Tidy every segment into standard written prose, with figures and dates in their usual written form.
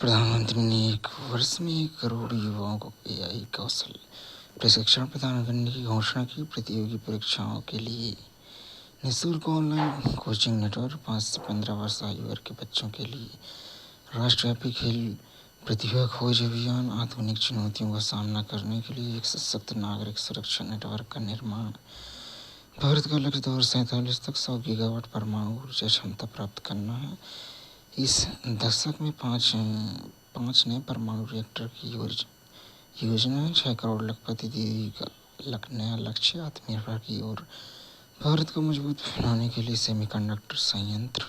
प्रधानमंत्री ने एक वर्ष में 1 करोड़ युवाओं को एआई कौशल प्रशिक्षण प्रदान करने की घोषणा की। प्रतियोगी परीक्षाओं के लिए निःशुल्क ऑनलाइन कोचिंग नेटवर्क, 5 से 15 वर्ष आयु वर्ग के बच्चों के लिए राष्ट्रव्यापी खेल प्रतिभा खोज अभियान, आधुनिक चुनौतियों का सामना करने के लिए एक सशक्त नागरिक सुरक्षा नेटवर्क का निर्माण। भारत का लक्ष्य 2047 तक 100 गीगावाट परमाणु ऊर्जा क्षमता प्राप्त करना है। इस दशक में पाँच नए परमाणु रिएक्टर की योजना है। 6 करोड़ लखपति दीदी का नया लक्ष्य, आत्मनिर्भर की ओर भारत को मजबूत बनाने के लिए सेमीकंडक्टर संयंत्र।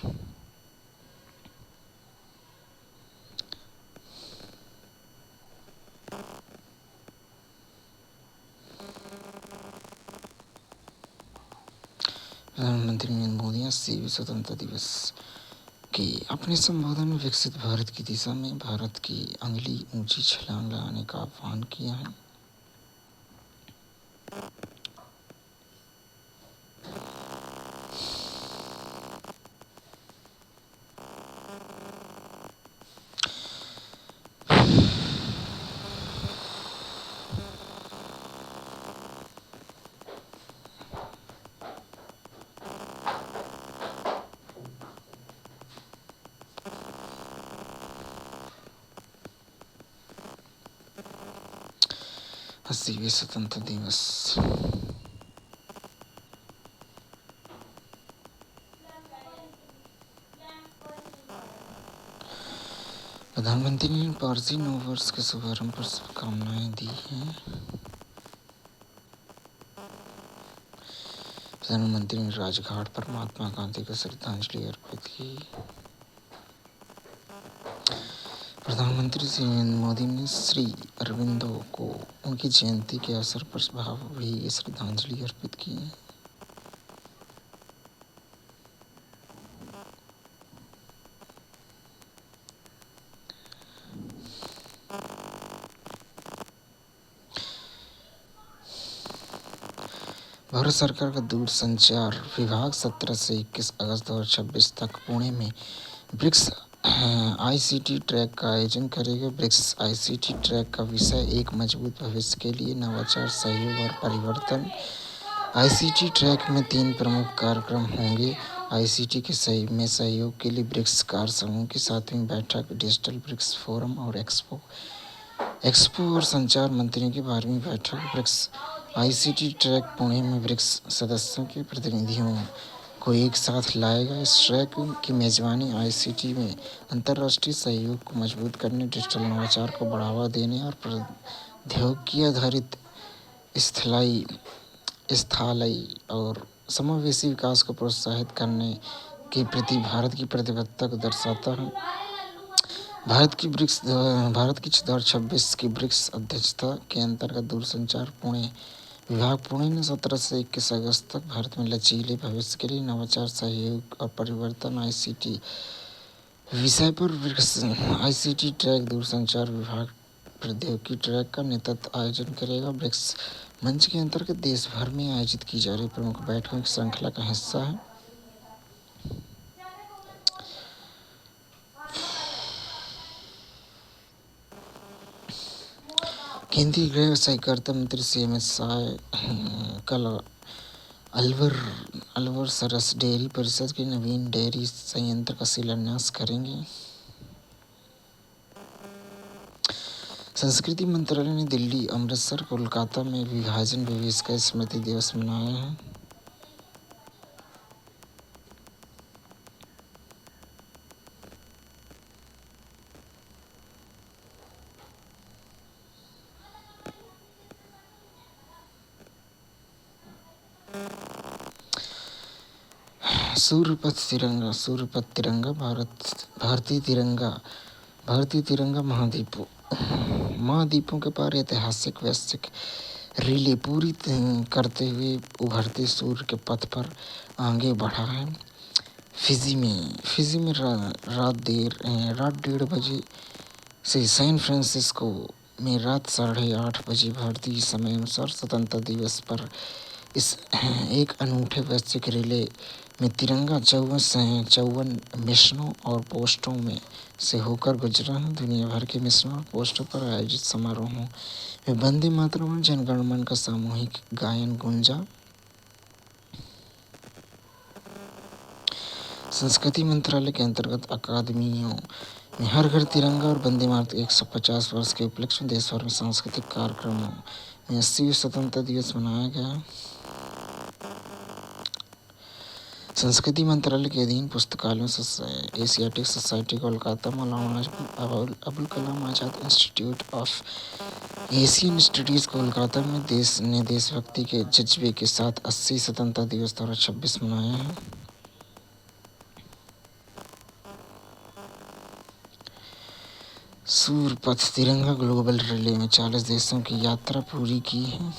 प्रधानमंत्री नरेंद्र मोदी 80वें स्वतंत्रता दिवस के अपने संबोधन में विकसित भारत की दिशा में भारत की अगली ऊंची छलांग लगाने का आह्वान किया है। अस्सीवें स्वतंत्रता दिवस प्रधानमंत्री ने पारसी नव वर्ष के शुभारंभ पर शुभकामनाएं दी हैं। प्रधानमंत्री ने राजघाट पर महात्मा गांधी को श्रद्धांजलि अर्पित की। प्रधानमंत्री श्री नरेंद्र मोदी ने श्री अरविंदो को उनकी जयंती के अवसर पर भावभीनी श्रद्धांजलि अर्पित की। भारत सरकार का दूरसंचार विभाग 17 से 21 अगस्त 2026 तक पुणे में ब्रिक्स आईसीटी ट्रैक का आयोजन करेगा। ब्रिक्स आईसीटी ट्रैक का विषय एक मजबूत भविष्य के लिए नवाचार, सहयोग और परिवर्तन। आईसीटी ट्रैक में 3 प्रमुख कार्यक्रम होंगे। आईसीटी के सहयोग के लिए ब्रिक्स कार्य समूह की 7वीं बैठक, डिजिटल ब्रिक्स फोरम और एक्सपो और संचार मंत्रियों की 12वीं बैठक। ब्रिक्स आईसीटी ट्रैक पुणे में ब्रिक्स सदस्यों के प्रतिनिधियों को एक साथ लाएगा। इस ट्रैक की मेजबानी आईसीटी में अंतर्राष्ट्रीय सहयोग को मजबूत करने, डिजिटल नवाचार को बढ़ावा देने और प्रौद्योगिकी आधारित स्थले और समावेशी विकास को प्रोत्साहित करने के प्रति भारत की प्रतिबद्धता को दर्शाता है। भारत की 2026 की ब्रिक्स अध्यक्षता के अंतर्गत दूरसंचार विभाग पुणे ने 17 से 21 अगस्त तक भारत में लचीले भविष्य के लिए नवाचार, सहयोग और परिवर्तन आईसीटी विषय पर ब्रिक्स आईसीटी ट्रैक दूरसंचार विभाग प्रौद्योगिकी ट्रैक का नेतृत्व आयोजन करेगा। ब्रिक्स मंच के अंतर्गत देश भर में आयोजित की जा रही प्रमुख बैठकों की श्रृंखला का हिस्सा है। केंद्रीय गृह सहकारिता मंत्री श्री अमित शाह कल अलवर सरस डेयरी परिषद के नवीन डेयरी संयंत्र का शिलान्यास करेंगे। संस्कृति मंत्रालय ने दिल्ली, अमृतसर, कोलकाता में विभाजन विभीषका स्मृति दिवस मनाया है। सूर्यपथ तिरंगा भारतीय तिरंगा महाद्वीपों के पार ऐतिहासिक वैश्विक रिले पूरी करते हुए उभरते सूर्य के पथ पर आगे बढ़ा है। फिजी में रात 1:30 बजे से सैन फ्रांसिस्को में रात 8:30 बजे भारतीय समय अनुसार स्वतंत्रता दिवस पर इस एक अनूठे वैश्विक रिले में तिरंगा 54 मिशनों और पोस्टों में से होकर गुजरा है। दुनिया भर के मिशनों और पोस्टों पर आयोजित समारोहों में वंदे मातरम और जनगण मन का सामूहिक गायन गूंजा। संस्कृति मंत्रालय के अंतर्गत अकादमियों में हर घर तिरंगा और वंदे मातरम 150 वर्ष के उपलक्ष्य में देश भर में सांस्कृतिक कार्यक्रमों में 80वें स्वतंत्रता दिवस मनाया गया। संस्कृति मंत्रालय के अधीन पुस्तकालयों Asiatic society Kolkata, Maulana Abul Kalam Azad institute of Asian studies Kolkata में देशभक्ति के जज्बे के साथ 80 स्वतंत्रता दिवस 2026 मनाया है। सूर्यपथ तिरंगा ग्लोबल रिले में 40 देशों की यात्रा पूरी की है।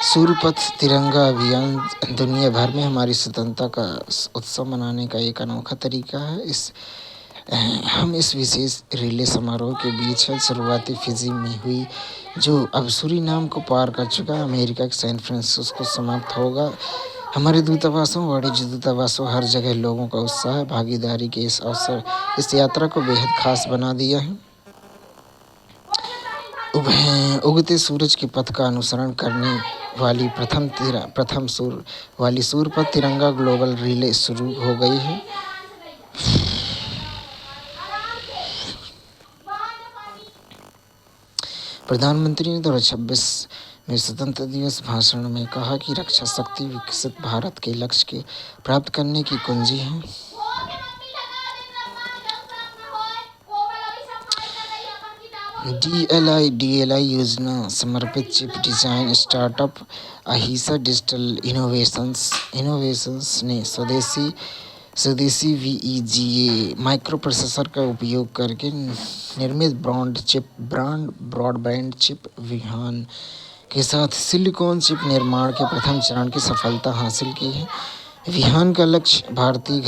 सूर्यपथ तिरंगा अभियान दुनिया भर में हमारी स्वतंत्रता का उत्सव मनाने का एक अनोखा तरीका है। हम इस विशेष रिले समारोह के बीच है। शुरुआती फिजी में हुई, जो अब सूरीनाम को पार कर चुका है। अमेरिका के सैन फ्रांसिस्को समाप्त होगा। हमारे दूतावासों, वाणिज्य दूतावासों, हर जगह लोगों का उत्साह भागीदारी के इस अवसर इस यात्रा को बेहद खास बना दिया है। उगते सूरज के पथ का अनुसरण करने वाली सूर्यपथ तिरंगा ग्लोबल रिले शुरू हो गई है। प्रधानमंत्री ने 2026 में स्वतंत्रता दिवस भाषण में कहा कि रक्षा शक्ति विकसित भारत के लक्ष्य के प्राप्त करने की कुंजी है। DLI योजना समर्पित chip design startup Ahesa digital innovations ने स्वदेशी VEGA माइक्रो प्रोसेसर का उपयोग करके निर्मित ब्रॉडबैंड चिप विहान के साथ सिलिकॉन चिप निर्माण के प्रथम चरण की सफलता हासिल की है। विहान का लक्ष्य भारतीय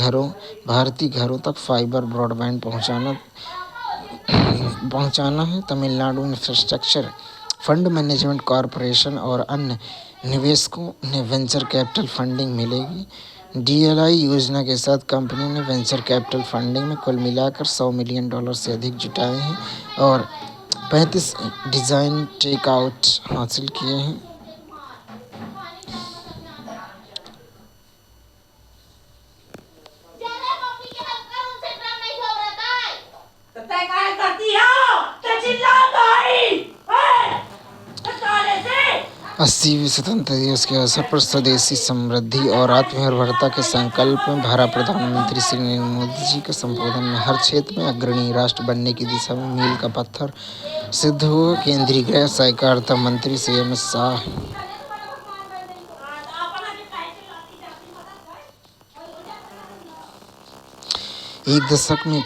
घरों तक फाइबर ब्रॉडबैंड पहुंचाना है। Tamil Nadu infrastructure fund management corporation और अन्य निवेशकों ने वेंचर कैपिटल फंडिंग मिलेगी। DLI योजना के साथ कंपनी ने वेंचर कैपिटल फंडिंग में कुल मिलाकर $100 मिलियन से अधिक जुटाए हैं और 35 डिजाइन टेकआउट हासिल किए हैं। अस्सीवीं स्वतंत्रता दिवस के अवसर पर स्वदेशी समृद्धि और आत्मनिर्भरता के संकल्प में भरा प्रधानमंत्री श्री नरेंद्र मोदी जी का संबोधन में हर क्षेत्र में अग्रणी राष्ट्र बनने की दिशा में मील का पत्थर सिद्ध हुआ। केंद्रीय गृह सहकारिता मंत्री श्री अमित शाह एक दशक में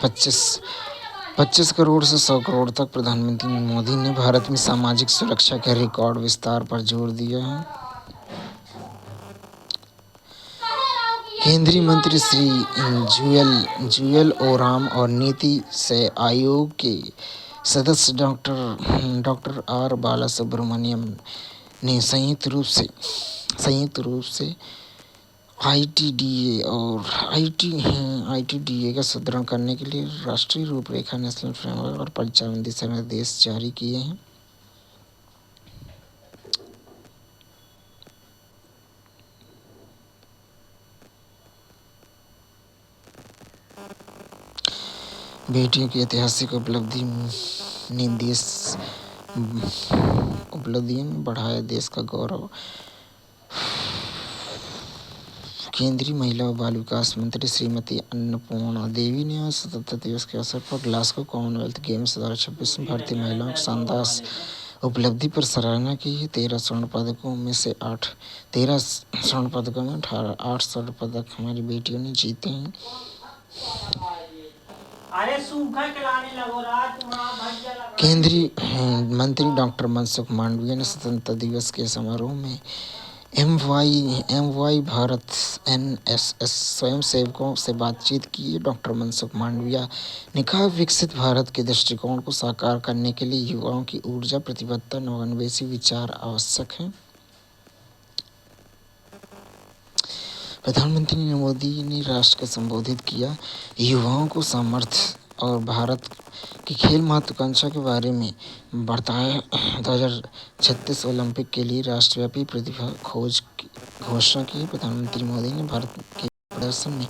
25 करोड़ से 100 करोड़ तक। प्रधानमंत्री मोदी ने भारत में सामाजिक सुरक्षा के रिकॉर्ड विस्तार पर जोर दिया है। केंद्रीय मंत्री श्री जुएल ओराम और नीति आयोग के सदस्य डॉक्टर आर बालासुब्रमण्यम ने संयुक्त रूप से ITDA का सुदृढ़ करने के लिए राष्ट्रीय रूपरेखा, नेशनल फ्रेमवर्क और परिचालन दिशा निर्देश जारी किए हैं। बेटियों की ऐतिहासिक उपलब्धियों में बढ़ाया देश का गौरव। केंद्रीय महिला और बाल विकास मंत्री श्रीमती अन्नपूर्णा देवी ने आज स्वतंत्रता दिवस के अवसर पर ग्लासगो कॉमनवेल्थ गेम्स 2026 में भारतीय महिलाओं की शानदार उपलब्धि पर सराहना की है। 13 स्वर्ण पदकों में 8 स्वर्ण पदक हमारी बेटियों ने जीते हैं। केंद्रीय मंत्री डॉक्टर मनसुख मांडविया ने स्वतंत्रता दिवस के समारोह में एम वाई भारत एनएसएस स्वयंसेवकों से बातचीत की डॉक्टर मनसुख मांडविया ने कहा, विकसित भारत के दृष्टिकोण को साकार करने के लिए युवाओं की ऊर्जा, प्रतिबद्धता, नवोन्मेषी विचार आवश्यक हैं। प्रधानमंत्री नरेंद्र मोदी ने राष्ट्र को संबोधित किया, युवाओं को सामर्थ्य और भारत की खेल महत्वाकांक्षा के बारे में बताया। 2036 ओलंपिक के लिए राष्ट्रव्यापी प्रतिभा खोज की घोषणा की। प्रधानमंत्री मोदी ने भारत के प्रदर्शन में